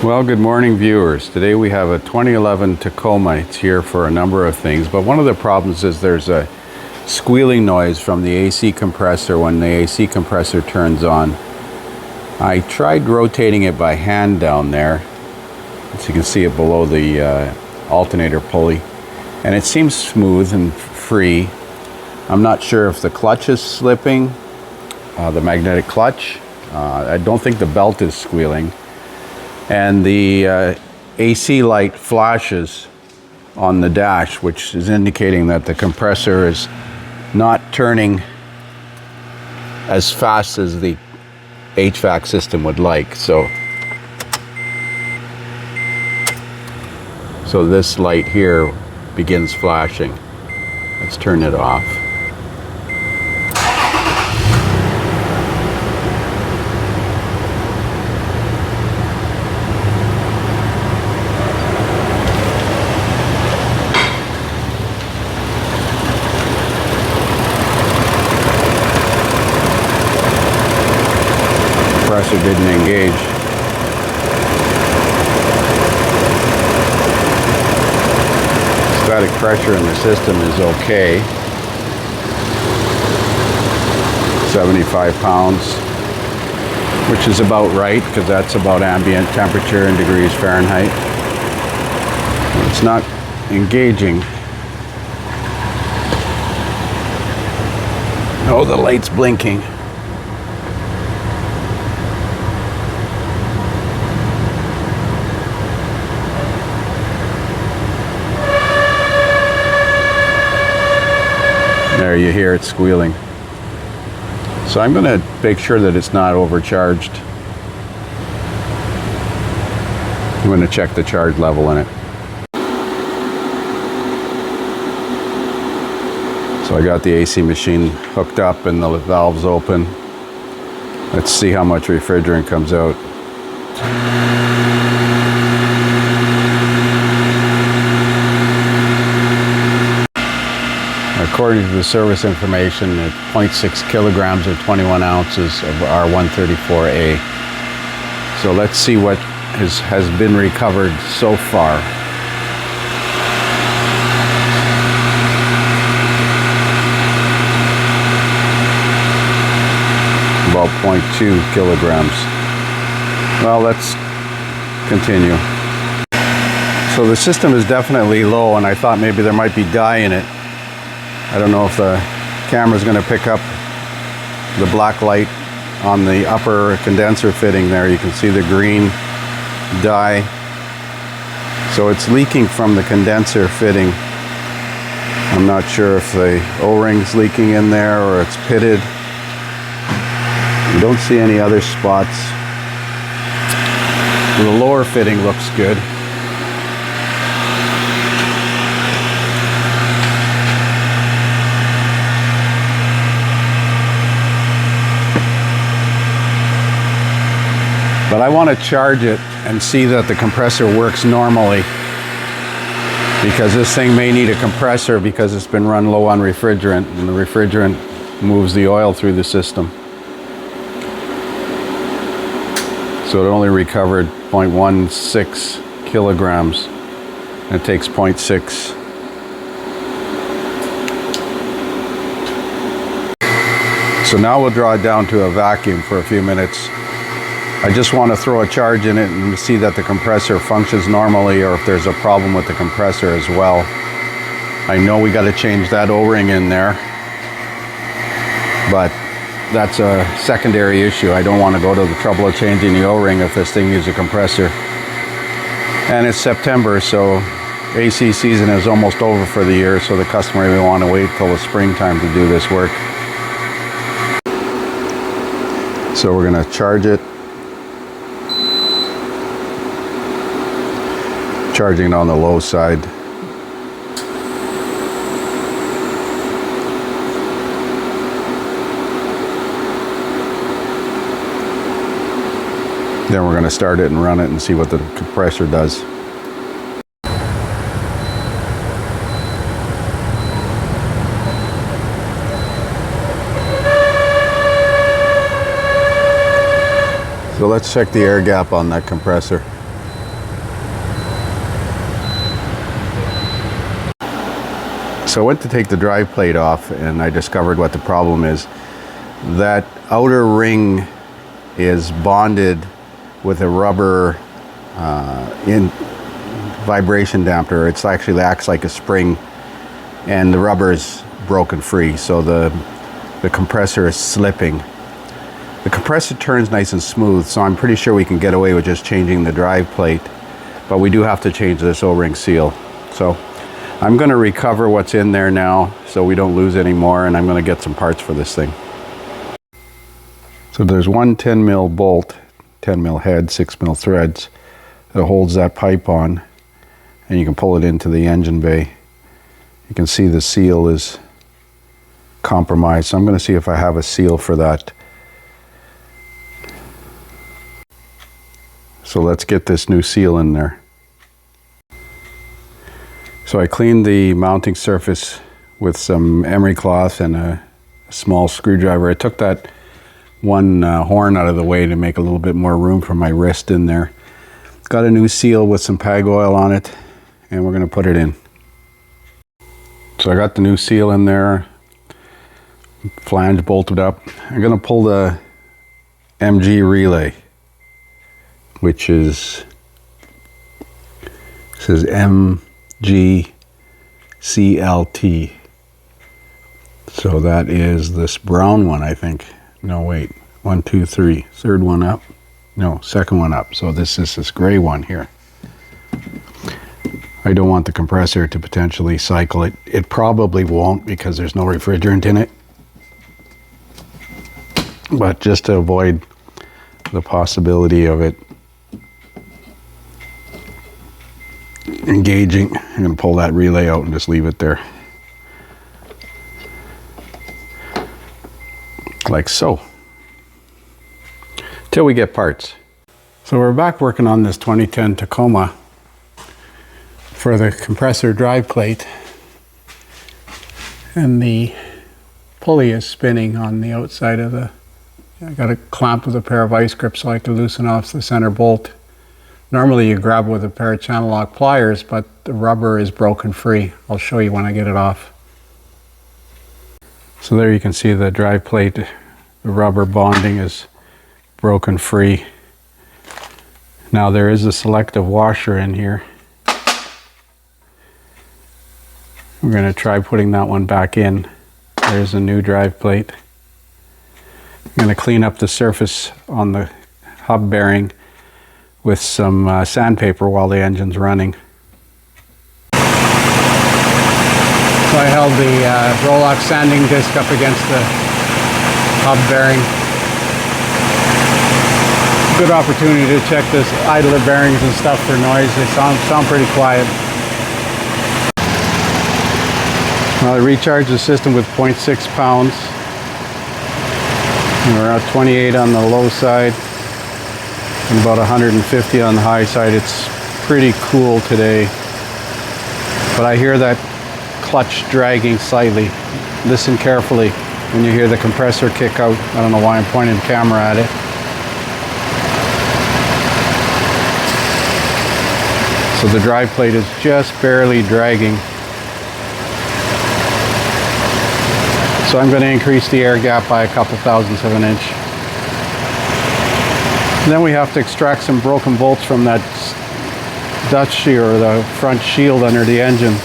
Well, good morning, viewers. Today we have a 2011 Tacoma. It's here for a number of things, but one of the problems is there's a squealing noise from the AC compressor when the AC compressor turns on. I tried rotating it by hand down there, as you can see it below the alternator pulley, and it seems smooth and free. I'm not sure if the clutch is slipping, the magnetic clutch. I don't think the belt is squealing. And the AC light flashes on the dash, which is indicating that the compressor is not turning as fast as the HVAC system would like. So this light here begins flashing. Let's turn it off. Compressor didn't engage. Static pressure in the system is okay. 75 pounds, which is about right because that's about ambient temperature in degrees Fahrenheit. It's not engaging. Oh, the light's blinking. There, you hear it squealing. So I'm going to make sure that it's not overcharged. I'm going to check the charge level in it. So I got the AC machine hooked up and the valves open. Let's see how much refrigerant comes out. According to the service information, it's 0.6 kilograms or 21 ounces of R134A. So let's see what has been recovered so far. About 0.2 kilograms. Well, let's continue. So the system is definitely low, and I thought maybe there might be dye in it. I don't know if the camera's going to pick up the black light on the upper condenser fitting there. You can see the green dye. So it's leaking from the condenser fitting. I'm not sure if the O-ring's leaking in there or it's pitted. You don't see any other spots. The lower fitting looks good. But I want to charge it and see that the compressor works normally, because this thing may need a compressor because it's been run low on refrigerant, and the refrigerant moves the oil through the system. So it only recovered 0.16 kilograms, and it takes 0.6. So now we'll draw it down to a vacuum for a few minutes. I just want to throw a charge in it and see that the compressor functions normally, or if there's a problem with the compressor as well. I know we got to change that O-ring in there, but that's a secondary issue. I don't want to go to the trouble of changing the O-ring if this thing needs a compressor. And it's September, so AC season is almost over for the year, so the customer may want to wait till the springtime to do this work. So we're going to charge it. Charging it on the low side. Then we're going to start it and run it and see what the compressor does. So let's check the air gap on that compressor. So I went to take the drive plate off and I discovered what the problem is. That outer ring is bonded with a rubber in vibration damper. It actually acts like a spring, and the rubber is broken free, so the compressor is slipping. The compressor turns nice and smooth, so I'm pretty sure we can get away with just changing the drive plate, but we do have to change this O-ring seal. So I'm going to recover what's in there now so we don't lose any more, and I'm going to get some parts for this thing. So there's one 10 mil bolt, 10 mil head, 6 mil threads that holds that pipe on, and you can pull it into the engine bay. You can see the seal is compromised, so I'm going to see if I have a seal for that. So let's get this new seal in there. So I cleaned the mounting surface with some emery cloth and a small screwdriver. I took that one horn out of the way to make a little bit more room for my wrist in there. Got a new seal with some PAG oil on it, and we're going to put it in. So I got the new seal in there, flange bolted up. I'm going to pull the MG relay, which is, it says MGCLT. So that is this brown one, I think. No, wait, 1, 2, 3, third one up. No, second one up. So this is this gray one here. I don't want the compressor to potentially cycle it. It probably won't because there's no refrigerant in it. But just to avoid the possibility of it engaging, I'm going to pull that relay out and just leave it there. Like so. Till we get parts. So we're back working on this 2010 Tacoma for the compressor drive plate, and the pulley is spinning on the outside of the, I got a clamp with a pair of vice grips so I can loosen off the center bolt. Normally you grab with a pair of channel lock pliers, but the rubber is broken free. I'll show you when I get it off. So there you can see the drive plate, the rubber bonding is broken free. Now there is a selective washer in here. We're going to try putting that one back in. There's a new drive plate. I'm going to clean up the surface on the hub bearing with some sandpaper while the engine's running. So I held the Rolex sanding disc up against the hub bearing. Good opportunity to check this idler bearings and stuff for noise. They sound pretty quiet. Well, I recharged the system with 0.6 pounds. And we're at 28 on the low side and about 150 on the high side. It's pretty cool today, but I hear that clutch dragging slightly. Listen carefully when you hear the compressor kick out. I don't know why I'm pointing the camera at it. So the drive plate is just barely dragging. So I'm going to increase the air gap by a couple thousandths of an inch. And then we have to extract some broken bolts from that Dutch or the front shield under the engine.